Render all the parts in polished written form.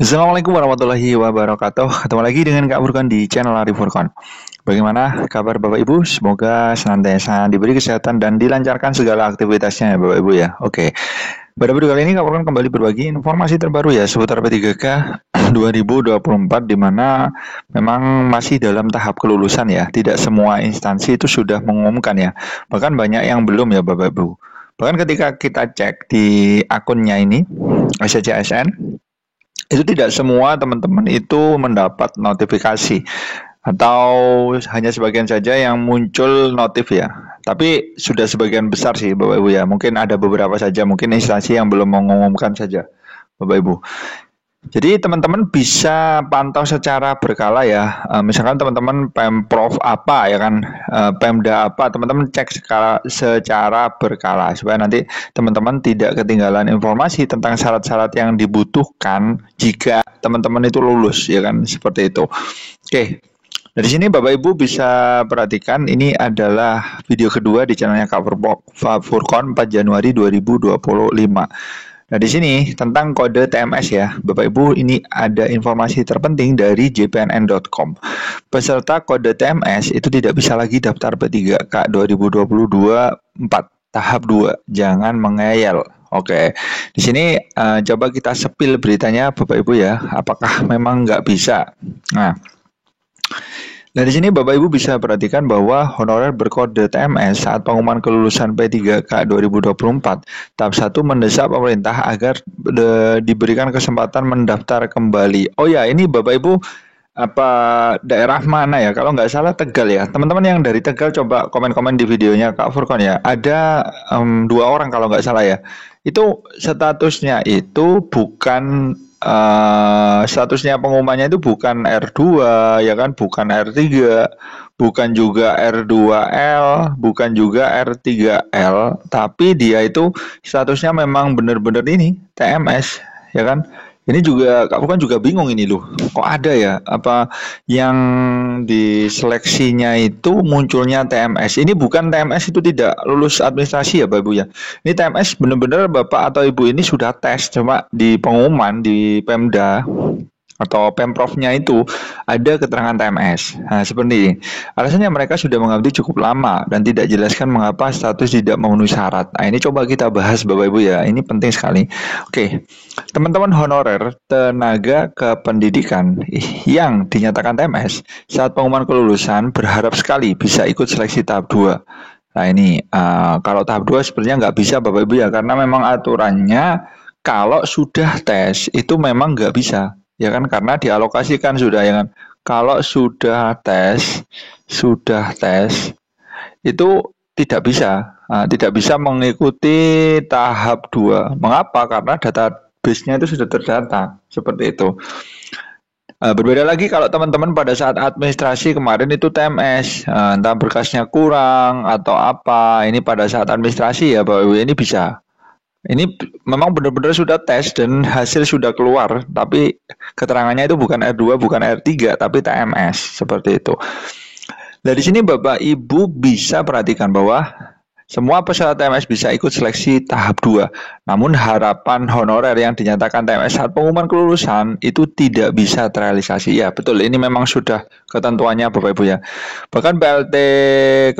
Assalamualaikum warahmatullahi wabarakatuh. Ketemu lagi dengan Kak Furkon di channel Ari Furkon. Bagaimana kabar Bapak Ibu? Semoga senantiasa diberi kesehatan dan dilancarkan segala aktivitasnya ya Bapak Ibu ya. Oke. Pada video kali ini Kak Furkon kembali berbagi informasi terbaru ya seputar P3K 2024 di mana memang masih dalam tahap kelulusan ya. Tidak semua instansi itu sudah mengumumkan ya. Bahkan banyak yang belum ya Bapak Ibu. Bahkan ketika kita cek di akunnya ini SCCSN itu tidak semua teman-teman itu mendapat notifikasi atau hanya sebagian saja yang muncul notif ya. Tapi sudah sebagian besar sih Bapak Ibu ya. Mungkin ada beberapa saja, mungkin instansi yang belum mengumumkan saja Bapak Ibu. Jadi teman-teman bisa pantau secara berkala ya. Misalkan teman-teman Pemprov apa ya kan, Pemda apa, teman-teman cek secara berkala supaya nanti teman-teman tidak ketinggalan informasi tentang syarat-syarat yang dibutuhkan jika teman-teman itu lulus ya kan, seperti itu. Oke. Dari sini Bapak Ibu bisa perhatikan ini adalah video kedua di channelnya Kak Furkon 4 Januari 2025. Nah, di sini tentang kode TMS ya, Bapak Ibu, ini ada informasi terpenting dari jpnn.com. Peserta kode TMS itu tidak bisa lagi daftar P3K 2022 4 tahap 2. Jangan mengeyel. Oke, di sini coba kita sepil beritanya Bapak Ibu ya, apakah memang nggak bisa. Nah, di sini Bapak Ibu bisa perhatikan bahwa honorer berkode TMS saat pengumuman kelulusan P3K 2024 tahap 1 mendesak pemerintah agar diberikan kesempatan mendaftar kembali. Oh ya, ini Bapak Ibu apa daerah mana ya? Kalau nggak salah Tegal ya. Teman-teman yang dari Tegal coba komen-komen di videonya Kak Furkon ya. Ada 2 orang kalau nggak salah ya. Itu statusnya itu bukan statusnya pengumumannya itu bukan R2 ya kan, bukan R3, bukan juga R2L, bukan juga R3L, tapi dia itu statusnya memang benar-benar ini TMS ya kan. Ini juga Kak Bukan juga bingung ini loh. Kok ada ya apa yang diseleksinya itu munculnya TMS. Ini bukan TMS itu tidak lulus administrasi ya Bapak Ibu ya. Ini TMS benar-benar Bapak atau Ibu ini sudah tes, cuma di pengumuman di Pemda atau Pemprovnya itu ada keterangan TMS. Nah, seperti ini. Alasannya mereka sudah mengabdi cukup lama dan tidak jelaskan mengapa status tidak memenuhi syarat. Nah, ini coba kita bahas Bapak Ibu ya. Ini penting sekali. Oke. Teman-teman honorer tenaga kependidikan yang dinyatakan TMS saat pengumuman kelulusan berharap sekali bisa ikut seleksi tahap 2. Nah, ini kalau tahap 2 sebenarnya nggak bisa Bapak Ibu ya, karena memang aturannya kalau sudah tes itu memang nggak bisa. Ya kan, karena dialokasikan sudah ya kan. Kalau sudah tes itu tidak bisa mengikuti tahap 2. Mengapa? Karena database-nya itu sudah terdata seperti itu. Berbeda lagi kalau teman-teman pada saat administrasi kemarin itu TMS, entah berkasnya kurang atau apa. Ini pada saat administrasi ya Bapak Ibu, ini bisa. Ini memang benar-benar sudah tes dan hasil sudah keluar, tapi keterangannya itu bukan R2, bukan R3, tapi TMS, seperti itu. Nah, di sini Bapak Ibu bisa perhatikan bahwa semua peserta TMS bisa ikut seleksi tahap 2. Namun harapan honorer yang dinyatakan TMS saat pengumuman kelulusan itu tidak bisa terrealisasi. Ya, betul. Ini memang sudah ketentuannya Bapak Ibu ya. Bahkan PLT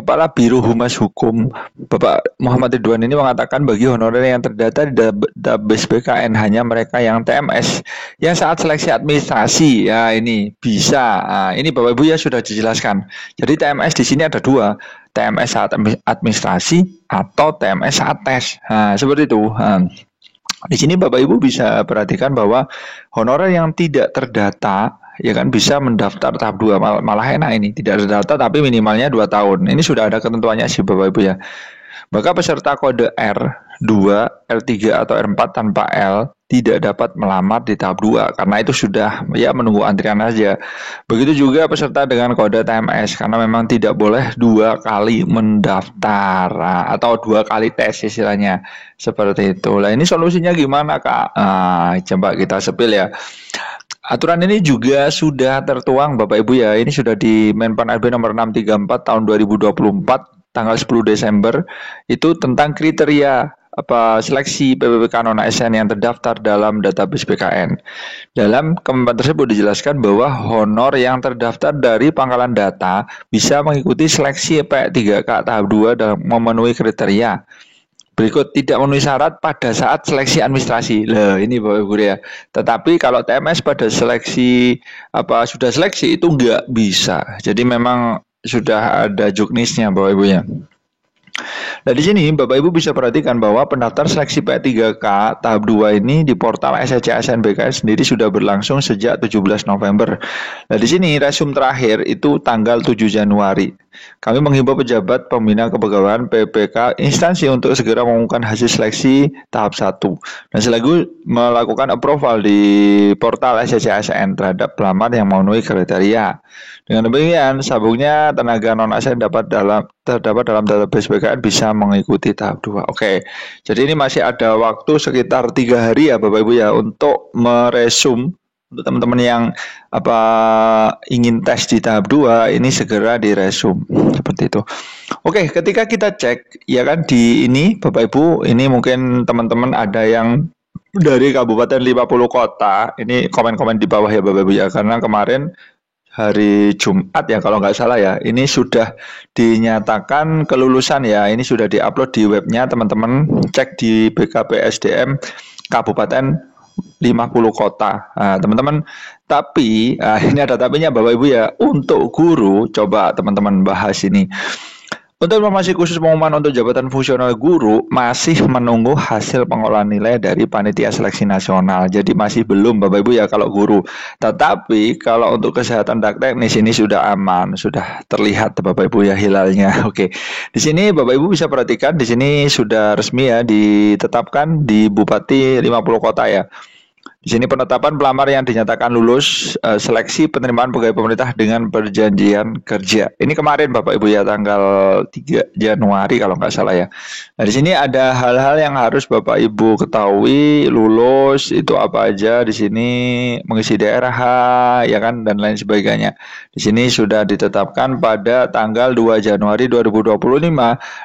Kepala Biro Humas Hukum Bapak Muhammad Ridwan ini mengatakan bagi honorer yang terdata di database BKN hanya mereka yang TMS yang saat seleksi administrasi. Ya, ini bisa. Nah, ini Bapak Ibu ya sudah dijelaskan. Jadi TMS di sini ada 2. TMS saat administrasi atau TMS saat tes. Nah, seperti itu. Di sini Bapak Ibu bisa perhatikan bahwa honorer yang tidak terdata ya kan bisa mendaftar tahap 2. Malah enak ini, tidak terdata tapi minimalnya 2 tahun. Ini sudah ada ketentuannya sih Bapak Ibu ya. Maka peserta kode R2, R3 atau R4 tanpa L tidak dapat melamar di tahap 2 karena itu sudah ya menunggu antrian aja. Begitu juga peserta dengan kode TMS karena memang tidak boleh 2 kali mendaftar atau 2 kali tes istilahnya. Seperti itu. Nah, ini solusinya gimana Kak? Coba kita sepil ya. Aturan ini juga sudah tertuang Bapak Ibu ya. Ini sudah di Menpan RB nomor 634 tahun 2024 tanggal 10 Desember itu tentang kriteria seleksi PPPK non ASN yang terdaftar dalam database BKN. Dalam kemenpan tersebut dijelaskan bahwa honor yang terdaftar dari pangkalan data bisa mengikuti seleksi P3K tahap 2 dalam memenuhi kriteria. Berikut tidak memenuhi syarat pada saat seleksi administrasi. Lah ini Bapak Ibu ya. Tetapi kalau TMS pada seleksi sudah seleksi itu nggak bisa. Jadi memang sudah ada juknisnya Bapak Ibu ya. Nah di sini Bapak Ibu bisa perhatikan bahwa pendaftar seleksi P3K tahap 2 ini di portal SCCSN BKN sendiri sudah berlangsung sejak 17 November. Nah di sini resume terakhir itu tanggal 7 Januari. Kami menghimbau pejabat pembina kepegawaian PPK instansi untuk segera mengumumkan hasil seleksi tahap 1 dan sekaligus melakukan approval di portal SCCSN terhadap pelamar yang memenuhi kriteria. Dengan demikian, sabungnya tenaga non-ASN terdapat dalam database BKN bisa mengikuti tahap 2. Oke, jadi ini masih ada waktu sekitar 3 hari ya Bapak Ibu ya untuk meresum. Untuk teman-teman yang ingin tes di tahap 2 ini segera diresum seperti itu. Oke, ketika kita cek ya kan di ini Bapak Ibu, ini mungkin teman-teman ada yang dari kabupaten 50 kota. Ini komen-komen di bawah ya Bapak Ibu ya, karena kemarin hari Jumat ya kalau nggak salah ya, ini sudah dinyatakan kelulusan ya, ini sudah diupload di webnya teman-teman, cek di BKPSDM Kabupaten 50 kota. Nah, teman-teman, tapi ini ada tapinya Bapak Ibu ya, untuk guru coba teman-teman bahas ini. Untuk informasi khusus pengumuman untuk jabatan fungsional guru masih menunggu hasil pengolahan nilai dari Panitia Seleksi Nasional. Jadi masih belum Bapak Ibu ya kalau guru. Tetapi kalau untuk kesehatan dan teknis ini sudah aman, sudah terlihat Bapak Ibu ya hilalnya. Oke. Di sini Bapak Ibu bisa perhatikan di sini sudah resmi ya ditetapkan di Bupati 50 kota ya. Di sini penetapan pelamar yang dinyatakan lulus seleksi penerimaan pegawai pemerintah dengan perjanjian kerja. Ini kemarin Bapak Ibu ya tanggal 3 Januari kalau nggak salah ya. Nah di sini ada hal-hal yang harus Bapak Ibu ketahui, lulus itu apa aja di sini, mengisi daerah ya kan dan lain sebagainya. Di sini sudah ditetapkan pada tanggal 2 Januari 2025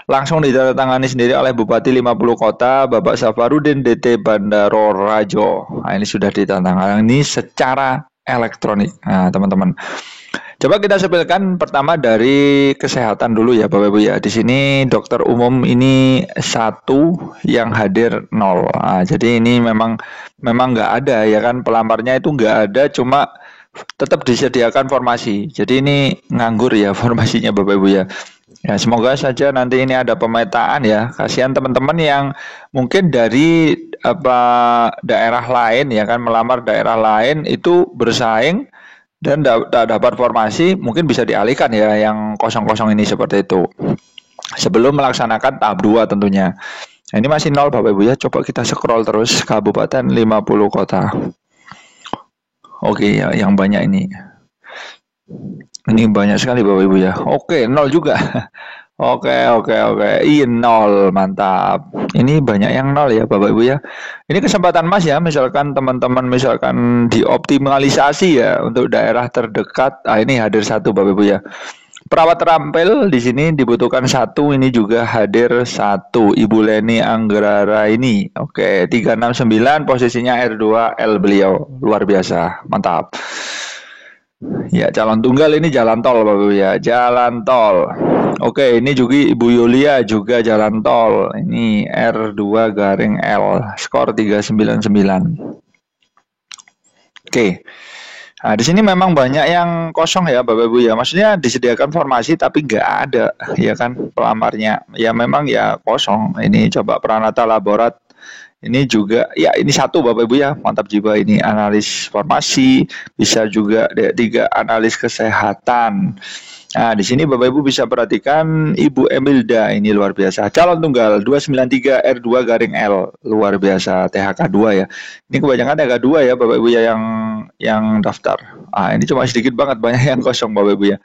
langsung ditandatangani sendiri oleh Bupati 50 Kota Bapak Safarudin DT Bandaro Rajo. Nah, ini sudah ditandatangani secara elektronik. Nah, teman-teman. Coba kita sepilkan pertama dari kesehatan dulu ya Bapak Ibu ya. Di sini dokter umum ini 1 yang hadir 0. Nah, jadi ini memang nggak ada ya kan, pelamarnya itu nggak ada, cuma tetap disediakan formasi. Jadi ini nganggur ya formasinya Bapak Ibu ya. Ya, semoga saja nanti ini ada pemetaan ya. Kasihan teman-teman yang mungkin dari daerah lain ya kan, melamar daerah lain itu bersaing dan tidak dapat formasi, mungkin bisa dialihkan ya yang kosong-kosong ini seperti itu. Sebelum melaksanakan tahap 2 tentunya. Nah, ini masih 0 Bapak Ibu ya. Coba kita scroll terus Kabupaten 50 kota. Oke ya, yang banyak ini. Ini banyak sekali Bapak Ibu ya. Oke, 0 juga. Oke. Iya 0, mantap. Ini banyak yang 0 ya Bapak Ibu ya. Ini kesempatan Mas ya, misalkan teman-teman misalkan dioptimalisasi ya untuk daerah terdekat. Ini hadir 1 Bapak Ibu ya. Perawat terampil di sini dibutuhkan 1, ini juga hadir 1. Ibu Leni Anggrara ini. Oke, 369 posisinya R2L beliau. Luar biasa, mantap. Ya, calon tunggal ini jalan tol Bapak Ibu ya, jalan tol. Oke, ini juga Ibu Yulia juga jalan tol. Ini R2-L, skor 399. Oke. Nah, di sini memang banyak yang kosong ya Bapak Ibu ya. Maksudnya disediakan formasi tapi nggak ada ya kan pelamarnya. Ya memang ya kosong. Ini coba Pranata Laborat. Ini juga ya ini 1 Bapak Ibu ya, mantap jiwa ini analis formasi, bisa juga D3 analis kesehatan. Nah, di sini Bapak Ibu bisa perhatikan Ibu Emilda ini luar biasa. Calon tunggal 293 R2-L luar biasa THK 2 ya. Ini kebanyakan THK 2 ya Bapak Ibu ya yang daftar. Ini cuma sedikit banget, banyak yang kosong Bapak Ibu ya.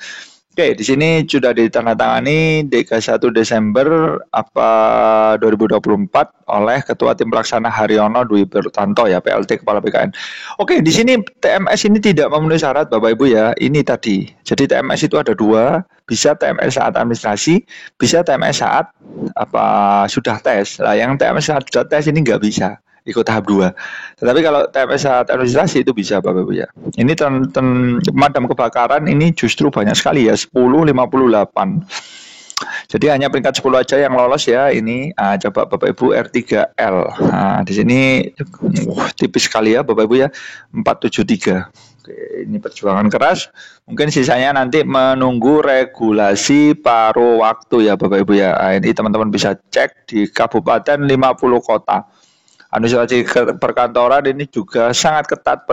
Oke, di sini sudah ditandatangani 31 Desember 2024 oleh Ketua Tim Pelaksana Haryono Dwi Bertanto ya, PLT Kepala BKN. Oke, di sini TMS ini tidak memenuhi syarat Bapak Ibu ya. Ini tadi. Jadi TMS itu ada dua, bisa TMS saat administrasi, bisa TMS saat sudah tes. Nah, yang TMS saat sudah tes ini nggak bisa ikut tahap 2. Tetapi kalau TMS saat administrasi itu bisa Bapak Ibu ya. Ini pemadam kebakaran ini justru banyak sekali ya, 1058. Jadi hanya peringkat 10 aja yang lolos ya ini. Coba Bapak Ibu R3L. Nah, di sini tipis sekali ya Bapak Ibu ya, 473. Oke, ini perjuangan keras. Mungkin sisanya nanti menunggu regulasi paruh waktu ya Bapak Ibu ya. Ini teman-teman bisa cek di kabupaten 50 kota. Administrasi perkantoran ini juga sangat ketat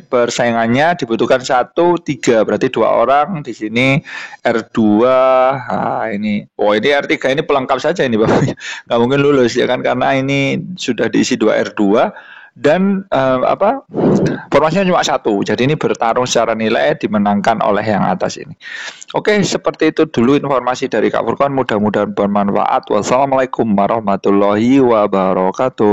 persaingannya, dibutuhkan 1, 3, berarti 2 orang di sini R2. Ini R3 ini pelengkap saja ini Bapak. Nggak mungkin lulus ya kan, karena ini sudah diisi 2 R2 dan formasinya cuma 1. Jadi ini bertarung secara nilai, dimenangkan oleh yang atas ini. Oke, seperti itu dulu informasi dari Kak Furqan, mudah-mudahan bermanfaat. Wassalamualaikum warahmatullahi wabarakatuh.